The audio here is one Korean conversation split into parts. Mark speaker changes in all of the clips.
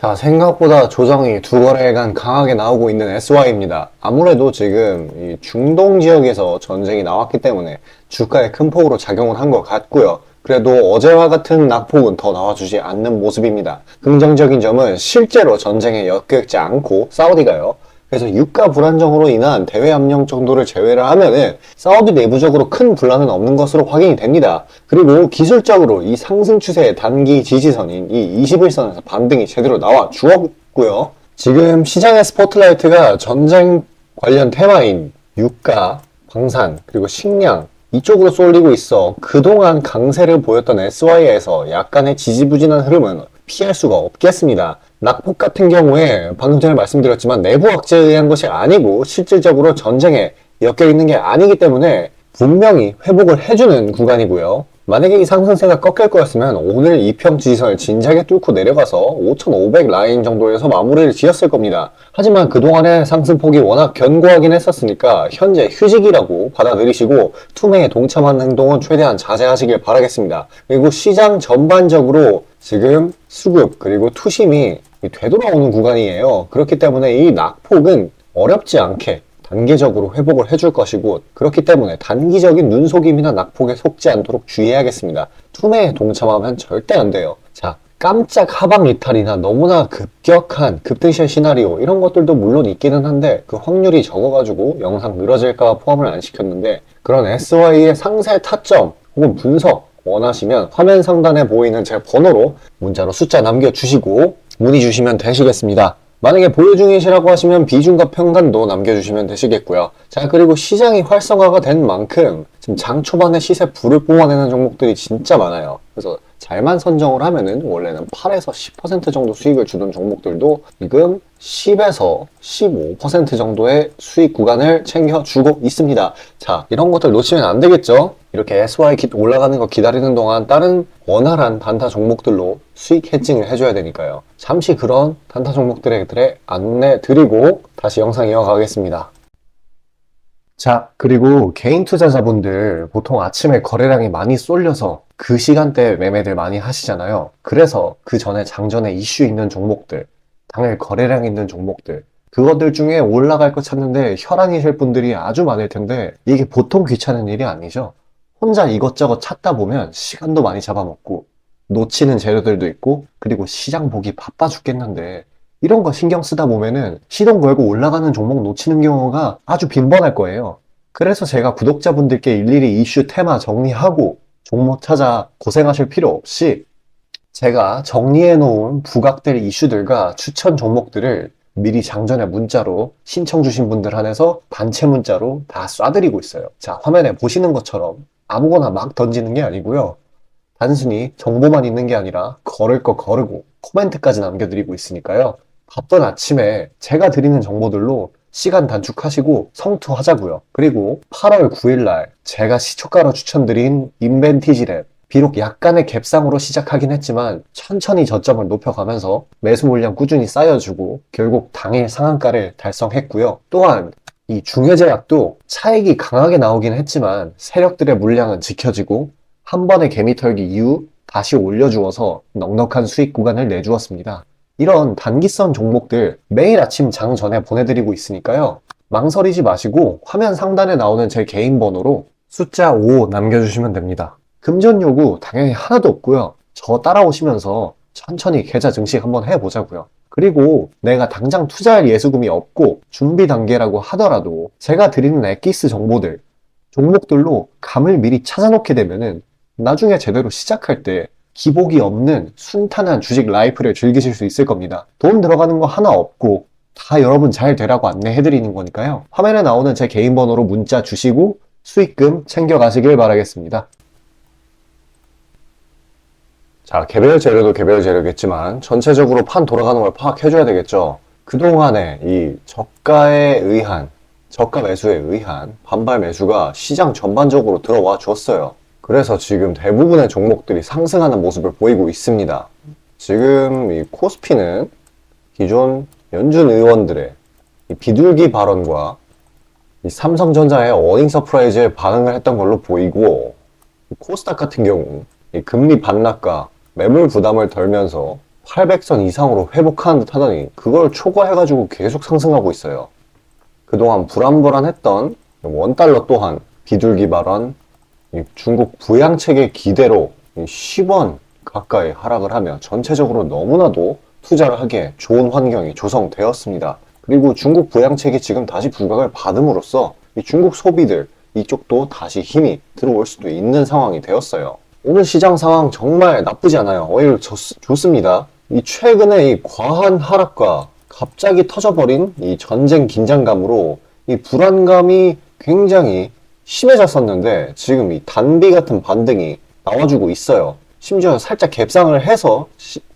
Speaker 1: 자, 생각보다 조정이 두 거래일간 강하게 나오고 있는 SY입니다. 아무래도 지금 이 중동 지역에서 전쟁이 나왔기 때문에 주가에 큰 폭으로 작용을 한 것 같고요. 그래도 어제와 같은 낙폭은 더 나와주지 않는 모습입니다. 긍정적인 점은 실제로 전쟁에 엮이지 않고 사우디가요. 그래서 유가 불안정으로 인한 대외 압력 정도를 제외를 하면은 사우디 내부적으로 큰 분란은 없는 것으로 확인이 됩니다. 그리고 기술적으로 이 상승 추세의 단기 지지선인 이 21선에서 반등이 제대로 나와 주었고요. 지금 시장의 스포트라이트가 전쟁 관련 테마인 유가, 방산, 그리고 식량 이쪽으로 쏠리고 있어 그동안 강세를 보였던 SY에서 약간의 지지부진한 흐름은 피할 수가 없겠습니다. 낙폭 같은 경우에 방금 전에 말씀드렸지만 내부 악재에 의한 것이 아니고 실질적으로 전쟁에 엮여 있는 게 아니기 때문에 분명히 회복을 해주는 구간이고요. 만약에 이 상승세가 꺾일 거였으면 오늘 이평 지지선을 진작에 뚫고 내려가서 5,500 라인 정도에서 마무리를 지었을 겁니다. 하지만 그동안의 상승폭이 워낙 견고하긴 했었으니까 현재 휴식이라고 받아들이시고 투매에 동참하는 행동은 최대한 자제하시길 바라겠습니다. 그리고 시장 전반적으로 지금 수급 그리고 투심이 되돌아오는 구간이에요. 그렇기 때문에 이 낙폭은 어렵지 않게 단계적으로 회복을 해줄 것이고 그렇기 때문에 단기적인 눈속임이나 낙폭에 속지 않도록 주의해야겠습니다. 투매에 동참하면 절대 안 돼요. 자, 깜짝 하방 이탈이나 너무나 급격한 급등시의 시나리오 이런 것들도 물론 있기는 한데 그 확률이 적어가지고 영상 늘어질까 포함을 안 시켰는데 그런 SY의 상세 타점 혹은 분석 원하시면 화면 상단에 보이는 제 번호로 문자로 숫자 남겨주시고 문의 주시면 되시겠습니다. 만약에 보유 중이시라고 하시면 비중과 평단도 남겨주시면 되시겠고요. 자, 그리고 시장이 활성화가 된 만큼 지금 장 초반에 시세 불을 뿜어내는 종목들이 진짜 많아요. 그래서 잘만 선정을 하면은 원래는 8에서 10% 정도 수익을 주던 종목들도 지금 10에서 15% 정도의 수익 구간을 챙겨주고 있습니다. 자, 이런 것들 놓치면 안 되겠죠? 이렇게 SY 올라가는 거 기다리는 동안 다른 원활한 단타 종목들로 수익 해칭을 해줘야 되니까요. 잠시 그런 단타 종목들에 안내 드리고 다시 영상 이어가겠습니다. 자, 그리고 개인 투자자분들 보통 아침에 거래량이 많이 쏠려서 그 시간대에 매매들 많이 하시잖아요. 그래서 그 전에 장전에 이슈 있는 종목들, 당일 거래량 있는 종목들, 그것들 중에 올라갈 거 찾는데 혈안이 셀 분들이 아주 많을 텐데 이게 보통 귀찮은 일이 아니죠. 혼자 이것저것 찾다 보면 시간도 많이 잡아먹고 놓치는 재료들도 있고 그리고 시장 보기 바빠 죽겠는데 이런 거 신경 쓰다 보면은 시동 걸고 올라가는 종목 놓치는 경우가 아주 빈번할 거예요. 그래서 제가 구독자분들께 일일이 이슈 테마 정리하고 종목 찾아 고생하실 필요 없이 제가 정리해 놓은 부각될 이슈들과 추천 종목들을 미리 장전에 문자로 신청 주신 분들 한해서 단체 문자로 다 쏴드리고 있어요. 자, 화면에 보시는 것처럼 아무거나 막 던지는 게 아니고요. 단순히 정보만 있는 게 아니라 걸을 거 거르고 코멘트까지 남겨드리고 있으니까요. 바쁜 아침에 제가 드리는 정보들로 시간 단축하시고 성투하자고요. 그리고 8월 9일날 제가 시초가로 추천드린 인벤티지랩 비록 약간의 갭상으로 시작하긴 했지만 천천히 저점을 높여가면서 매수 물량 꾸준히 쌓여주고 결국 당일 상한가를 달성했고요. 또한 이 중해제약도 차익이 강하게 나오긴 했지만 세력들의 물량은 지켜지고 한 번의 개미 털기 이후 다시 올려주어서 넉넉한 수익 구간을 내주었습니다. 이런 단기성 종목들 매일 아침 장 전에 보내드리고 있으니까요. 망설이지 마시고 화면 상단에 나오는 제 개인 번호로 숫자 5 남겨주시면 됩니다. 금전 요구 당연히 하나도 없고요. 저 따라오시면서 천천히 계좌 증식 한번 해보자고요. 그리고 내가 당장 투자할 예수금이 없고 준비 단계라고 하더라도 제가 드리는 엑기스 정보들, 종목들로 감을 미리 찾아놓게 되면은 나중에 제대로 시작할 때 기복이 없는 순탄한 주식 라이프를 즐기실 수 있을 겁니다. 돈 들어가는 거 하나 없고 다 여러분 잘 되라고 안내해드리는 거니까요. 화면에 나오는 제 개인 번호로 문자 주시고 수익금 챙겨가시길 바라겠습니다. 자, 개별 재료도 개별 재료겠지만 전체적으로 판 돌아가는 걸 파악해줘야 되겠죠. 그동안에 이 저가에 의한, 저가 매수에 의한 반발 매수가 시장 전반적으로 들어와 줬어요. 그래서 지금 대부분의 종목들이 상승하는 모습을 보이고 있습니다. 지금 이 코스피는 기존 연준 의원들의 이 비둘기 발언과 이 삼성전자의 어닝 서프라이즈에 반응을 했던 걸로 보이고 코스닥 같은 경우 이 금리 반납과 매물 부담을 덜면서 800선 이상으로 회복하는 듯 하더니 그걸 초과해가지고 계속 상승하고 있어요. 그동안 불안불안했던 원달러 또한 비둘기 발언, 중국 부양책의 기대로 10원 가까이 하락을 하며 전체적으로 너무나도 투자를 하기에 좋은 환경이 조성되었습니다. 그리고 중국 부양책이 지금 다시 부각을 받음으로써 이 중국 소비들 이쪽도 다시 힘이 들어올 수도 있는 상황이 되었어요. 오늘 시장 상황 정말 나쁘지 않아요. 오히려 좋습니다. 이 최근에 이 과한 하락과 갑자기 터져버린 이 전쟁 긴장감으로 이 불안감이 굉장히 심해졌었는데 지금 이 단비 같은 반등이 나와주고 있어요. 심지어 살짝 갭상을 해서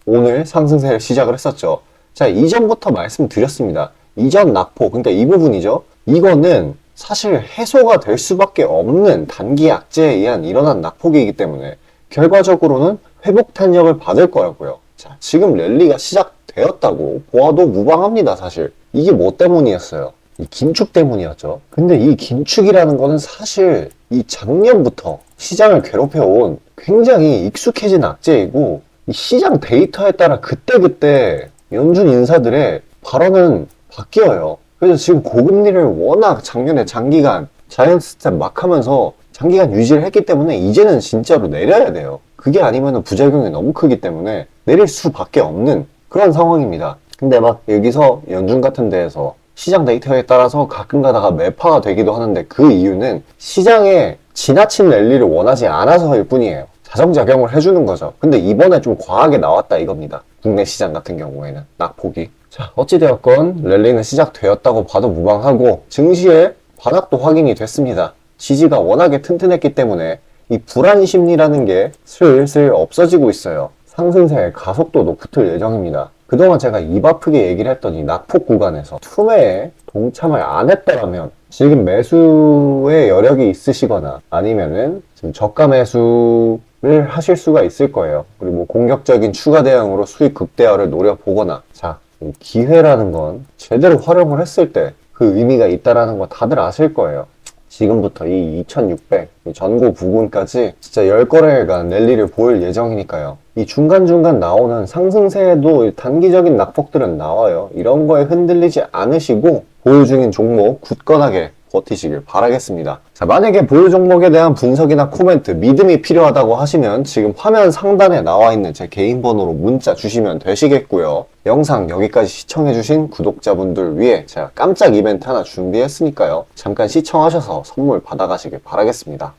Speaker 1: 오늘 상승세를 시작을 했었죠. 자, 이전부터 말씀드렸습니다. 이전 낙폭, 그러니까 이 부분이죠. 이거는 사실 해소가 될 수밖에 없는 단기 악재에 의한 일어난 낙폭이기 때문에 결과적으로는 회복 탄력을 받을 거라고요. 자, 지금 랠리가 시작되었다고 보아도 무방합니다, 사실. 이게 뭐 때문이었어요? 이 긴축 때문이었죠. 근데 이 긴축이라는 거는 사실 이 작년부터 시장을 괴롭혀온 굉장히 익숙해진 악재이고 이 시장 데이터에 따라 그때그때 연준 인사들의 발언은 바뀌어요. 그래서 지금 고금리를 워낙 작년에 장기간 자이언트 스텝 막 하면서 장기간 유지를 했기 때문에 이제는 진짜로 내려야 돼요. 그게 아니면 부작용이 너무 크기 때문에 내릴 수밖에 없는 그런 상황입니다. 근데 막 여기서 연준 같은 데에서 시장 데이터에 따라서 가끔 가다가 매파가 되기도 하는데 그 이유는 시장에 지나친 랠리를 원하지 않아서일 뿐이에요. 자정작용을 해주는 거죠. 근데 이번에 좀 과하게 나왔다 이겁니다. 국내 시장 같은 경우에는 낙폭이. 자, 어찌되었건 랠리는 시작되었다고 봐도 무방하고 증시의 반락도 확인이 됐습니다. 지지가 워낙에 튼튼했기 때문에 이 불안 심리라는 게 슬슬 없어지고 있어요. 상승세의 가속도도 붙을 예정입니다. 그동안 제가 입 아프게 얘기를 했더니 낙폭 구간에서 투매에 동참을 안 했더라면 지금 매수의 여력이 있으시거나 아니면은 지금 저가 매수를 하실 수가 있을 거예요. 그리고 뭐 공격적인 추가 대응으로 수익 극대화를 노려보거나 자, 기회라는 건 제대로 활용을 했을 때 그 의미가 있다라는 거 다들 아실 거예요. 지금부터 이 2600 전고 부근까지 진짜 10거래일간 랠리를 보일 예정이니까요. 이 중간중간 나오는 상승세에도 단기적인 낙폭들은 나와요. 이런 거에 흔들리지 않으시고 보유 중인 종목 굳건하게 버티시길 바라겠습니다. 자, 만약에 보유 종목에 대한 분석이나 코멘트, 믿음이 필요하다고 하시면 지금 화면 상단에 나와 있는 제 개인 번호로 문자 주시면 되시겠고요. 영상 여기까지 시청해주신 구독자분들 위해 제가 깜짝 이벤트 하나 준비했으니까요. 잠깐 시청하셔서 선물 받아가시길 바라겠습니다.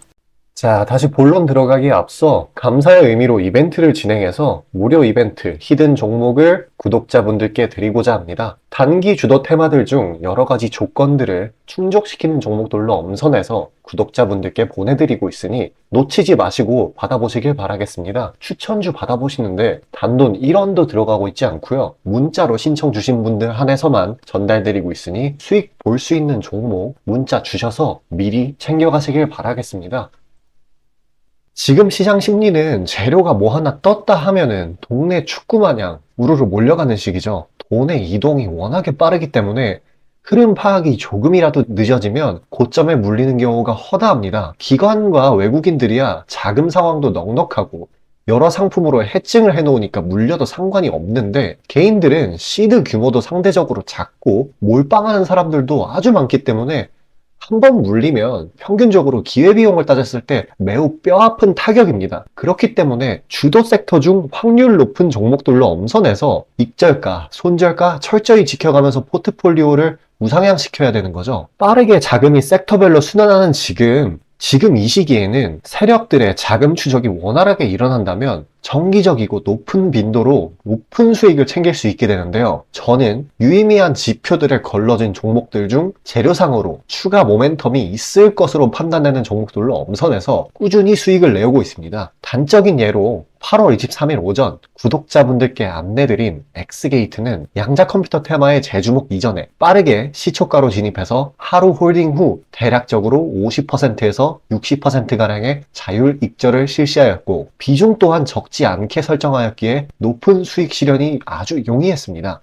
Speaker 1: 자, 다시 본론 들어가기에 앞서 감사의 의미로 이벤트를 진행해서 무료 이벤트 히든 종목을 구독자분들께 드리고자 합니다. 단기 주도 테마들 중 여러 가지 조건들을 충족시키는 종목들로 엄선해서 구독자분들께 보내드리고 있으니 놓치지 마시고 받아보시길 바라겠습니다. 추천주 받아보시는데 단돈 1원도 들어가고 있지 않고요. 문자로 신청 주신 분들 한해서만 전달드리고 있으니 수익 볼 수 있는 종목 문자 주셔서 미리 챙겨가시길 바라겠습니다. 지금 시장 심리는 재료가 뭐 하나 떴다 하면은 동네 축구 마냥 우르르 몰려가는 시기죠. 돈의 이동이 워낙에 빠르기 때문에 흐름 파악이 조금이라도 늦어지면 고점에 물리는 경우가 허다합니다. 기관과 외국인들이야 자금 상황도 넉넉하고 여러 상품으로 해칭을 해놓으니까 물려도 상관이 없는데 개인들은 시드 규모도 상대적으로 작고 몰빵하는 사람들도 아주 많기 때문에 한 번 물리면 평균적으로 기회비용을 따졌을 때 매우 뼈아픈 타격입니다. 그렇기 때문에 주도 섹터 중 확률 높은 종목들로 엄선해서 익절가, 손절가 철저히 지켜가면서 포트폴리오를 우상향시켜야 되는 거죠. 빠르게 자금이 섹터별로 순환하는 지금 이 시기에는 세력들의 자금 추적이 원활하게 일어난다면 정기적이고 높은 빈도로 높은 수익을 챙길 수 있게 되는데요. 저는 유의미한 지표들에 걸러진 종목들 중 재료상으로 추가 모멘텀이 있을 것으로 판단되는 종목들로 엄선해서 꾸준히 수익을 내오고 있습니다. 단적인 예로 8월 23일 오전 구독자분들께 안내드린 엑스게이트는 양자 컴퓨터 테마의 재주목 이전에 빠르게 시초가로 진입해서 하루 홀딩 후 대략적으로 50%에서 60%가량의 자율 익절을 실시하였고 비중 또한 적지 않게 설정하였기에 높은 수익 실현이 아주 용이했습니다.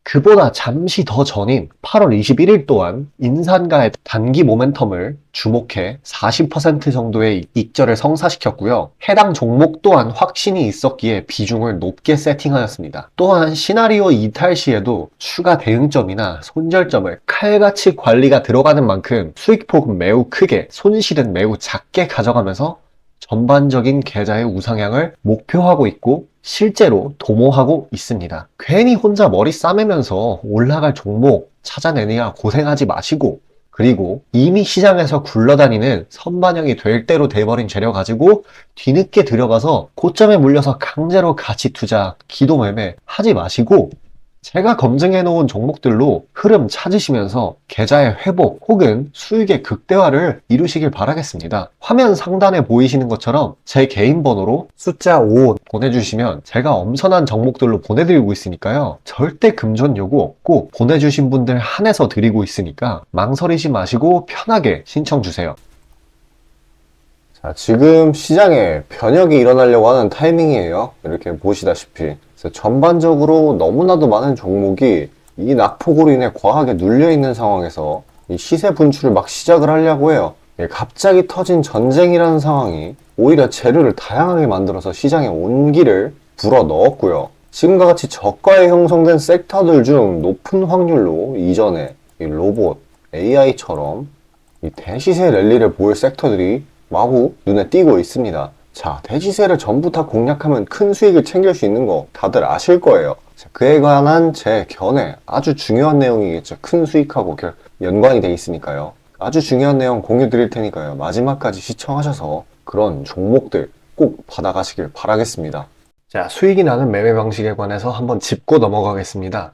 Speaker 2: 그보다 잠시 더 전인 8월 21일 또한 인산가의 단기 모멘텀을 주목해 40% 정도의 익절을 성사시켰고요. 해당 종목 또한 확신이 있었기에 비중을 높게 세팅하였습니다. 또한 시나리오 이탈 시에도 추가 대응점이나 손절점을 칼같이 관리가 들어가는 만큼 수익폭은 매우 크게, 손실은 매우 작게 가져가면서 전반적인 계좌의 우상향을 목표하고 있고 실제로 도모하고 있습니다. 괜히 혼자 머리 싸매면서 올라갈 종목 찾아내느냐 고생하지 마시고, 그리고 이미 시장에서 굴러다니는 선반영이 될 대로 돼버린 재료 가지고 뒤늦게 들어가서 고점에 물려서 강제로 가치 투자, 기도 매매 하지 마시고, 제가 검증해 놓은 종목들로 흐름 찾으시면서 계좌의 회복 혹은 수익의 극대화를 이루시길 바라겠습니다. 화면 상단에 보이시는 것처럼 제 개인 번호로 숫자 5 보내주시면 제가 엄선한 종목들로 보내드리고 있으니까요. 절대 금전 요구 없고 보내주신 분들 한해서 드리고 있으니까 망설이지 마시고 편하게 신청 주세요.
Speaker 1: 자, 지금 시장에 변혁이 일어나려고 하는 타이밍이에요. 이렇게 보시다시피. 그래서 전반적으로 너무나도 많은 종목이 이 낙폭으로 인해 과하게 눌려있는 상황에서 이 시세 분출을 막 시작을 하려고 해요. 갑자기 터진 전쟁이라는 상황이 오히려 재료를 다양하게 만들어서 시장에 온기를 불어 넣었고요. 지금과 같이 저가에 형성된 섹터들 중 높은 확률로 이전에 이 로봇, AI처럼 이 대시세 랠리를 보일 섹터들이 마구 눈에 띄고 있습니다. 자, 대시세를 전부 다 공략하면 큰 수익을 챙길 수 있는 거 다들 아실 거예요. 자, 그에 관한 제 견해, 아주 중요한 내용이겠죠. 큰 수익하고 연관이 돼 있으니까요. 아주 중요한 내용 공유 드릴 테니까요. 마지막까지 시청하셔서 그런 종목들 꼭 받아가시길 바라겠습니다.
Speaker 2: 자, 수익이 나는 매매 방식에 관해서 한번 짚고 넘어가겠습니다.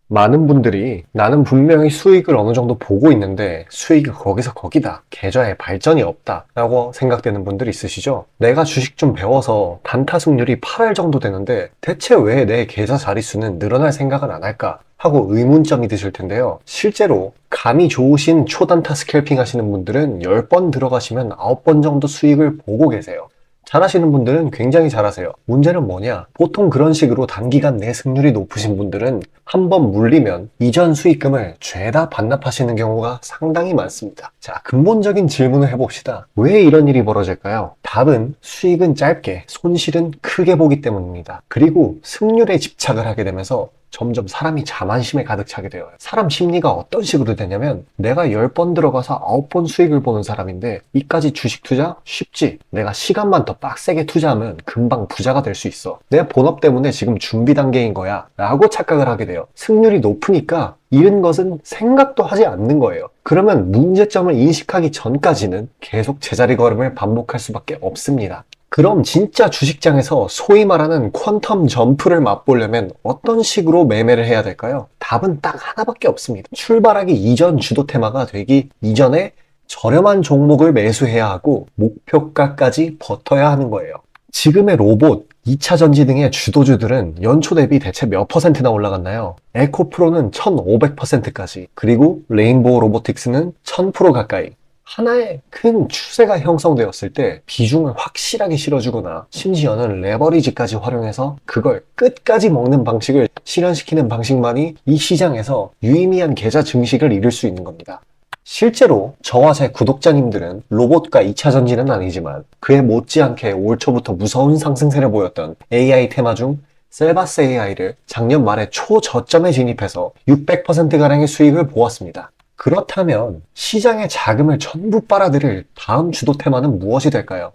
Speaker 2: 많은 분들이 나는 분명히 수익을 어느 정도 보고 있는데 수익이 거기서 거기다, 계좌에 발전이 없다 라고 생각되는 분들 있으시죠? 내가 주식 좀 배워서 단타 승률이 8할 정도 되는데 대체 왜 내 계좌 자릿수는 늘어날 생각은 안 할까 하고 의문점이 드실 텐데요. 실제로 감이 좋으신 초단타 스캘핑 하시는 분들은 10번 들어가시면 9번 정도 수익을 보고 계세요. 잘하시는 분들은 굉장히 잘하세요. 문제는 뭐냐? 보통 그런 식으로 단기간 내 승률이 높으신 분들은 한번 물리면 이전 수익금을 죄다 반납하시는 경우가 상당히 많습니다. 자, 근본적인 질문을 해봅시다. 왜 이런 일이 벌어질까요? 답은 수익은 짧게, 손실은 크게 보기 때문입니다. 그리고 승률에 집착을 하게 되면서 점점 사람이 자만심에 가득 차게 돼요. 사람 심리가 어떤 식으로 되냐면 내가 10번 들어가서 9번 수익을 보는 사람인데 이까지 주식 투자? 쉽지. 내가 시간만 더 빡세게 투자하면 금방 부자가 될 수 있어. 내 본업 때문에 지금 준비 단계인 거야 라고 착각을 하게 돼요. 승률이 높으니까 잃은 것은 생각도 하지 않는 거예요. 그러면 문제점을 인식하기 전까지는 계속 제자리 걸음을 반복할 수밖에 없습니다. 그럼 진짜 주식장에서 소위 말하는 퀀텀 점프를 맛보려면 어떤 식으로 매매를 해야 될까요? 답은 딱 하나밖에 없습니다. 출발하기 이전 주도 테마가 되기 이전에 저렴한 종목을 매수해야 하고 목표가까지 버텨야 하는 거예요. 지금의 로봇, 2차 전지 등의 주도주들은 연초 대비 대체 몇 퍼센트나 올라갔나요? 에코프로는 1500%까지, 그리고 레인보우 로보틱스는 1000% 가까이. 하나의 큰 추세가 형성되었을 때 비중을 확실하게 실어주거나 심지어는 레버리지까지 활용해서 그걸 끝까지 먹는 방식을 실현시키는 방식만이 이 시장에서 유의미한 계좌 증식을 이룰 수 있는 겁니다. 실제로 저와 제 구독자님들은 로봇과 2차 전지는 아니지만 그에 못지않게 올 초부터 무서운 상승세를 보였던 AI 테마 중 셀바스 AI를 작년 말에 초저점에 진입해서 600%가량의 수익을 보았습니다. 그렇다면 시장의 자금을 전부 빨아들일 다음 주도 테마는 무엇이 될까요?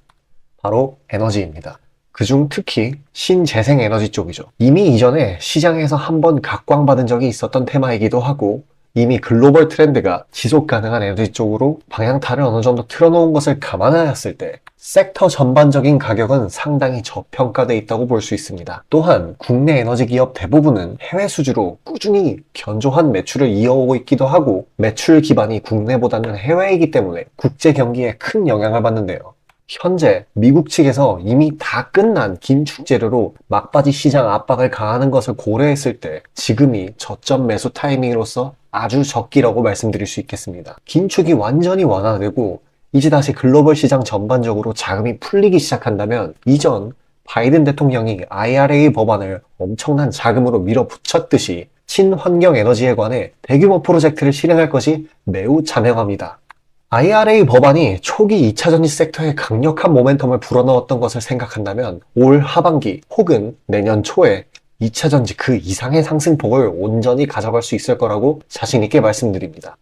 Speaker 2: 바로 에너지입니다. 그중 특히 신재생 에너지 쪽이죠. 이미 이전에 시장에서 한번 각광받은 적이 있었던 테마이기도 하고 이미 글로벌 트렌드가 지속 가능한 에너지 쪽으로 방향타를 어느 정도 틀어놓은 것을 감안하였을 때 섹터 전반적인 가격은 상당히 저평가되어 있다고 볼 수 있습니다. 또한 국내 에너지 기업 대부분은 해외 수주로 꾸준히 견조한 매출을 이어오고 있기도 하고 매출 기반이 국내보다는 해외이기 때문에 국제 경기에 큰 영향을 받는데요. 현재 미국 측에서 이미 다 끝난 긴축 재료로 막바지 시장 압박을 가하는 것을 고려했을 때 지금이 저점 매수 타이밍으로서 아주 적기라고 말씀드릴 수 있겠습니다. 긴축이 완전히 완화되고 이제 다시 글로벌 시장 전반적으로 자금이 풀리기 시작한다면 이전 바이든 대통령이 IRA 법안을 엄청난 자금으로 밀어붙였듯이 친환경 에너지에 관해 대규모 프로젝트를 실행할 것이 매우 자명합니다. IRA 법안이 초기 2차 전지 섹터에 강력한 모멘텀을 불어넣었던 것을 생각한다면 올 하반기 혹은 내년 초에 2차 전지 그 이상의 상승폭을 온전히 가져갈 수 있을 거라고 자신 있게 말씀드립니다.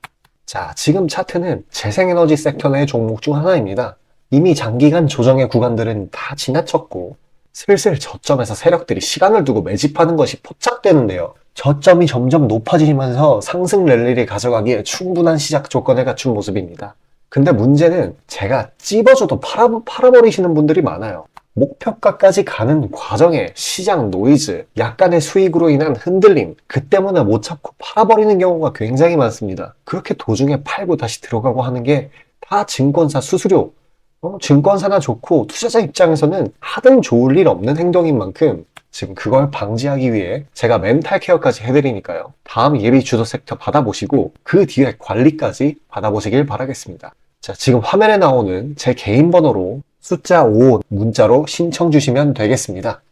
Speaker 2: 자, 지금 차트는 재생에너지 섹터 내 종목 중 하나입니다. 이미 장기간 조정의 구간들은 다 지나쳤고 슬슬 저점에서 세력들이 시간을 두고 매집하는 것이 포착되는데요. 저점이 점점 높아지면서 상승 랠리를 가져가기에 충분한 시작 조건을 갖춘 모습입니다. 근데 문제는 제가 찝어줘도 팔아버리시는 분들이 많아요. 목표가까지 가는 과정에 시장 노이즈, 약간의 수익으로 인한 흔들림, 그 때문에 못 참고 팔아버리는 경우가 굉장히 많습니다. 그렇게 도중에 팔고 다시 들어가고 하는 게 다 증권사 수수료, 증권사나 좋고 투자자 입장에서는 하등 좋을 일 없는 행동인 만큼 지금 그걸 방지하기 위해 제가 멘탈 케어까지 해드리니까요. 다음 예비 주도 섹터 받아보시고 그 뒤에 관리까지 받아보시길 바라겠습니다. 자, 지금 화면에 나오는 제 개인 번호로 숫자 5 문자로 신청 주시면 되겠습니다.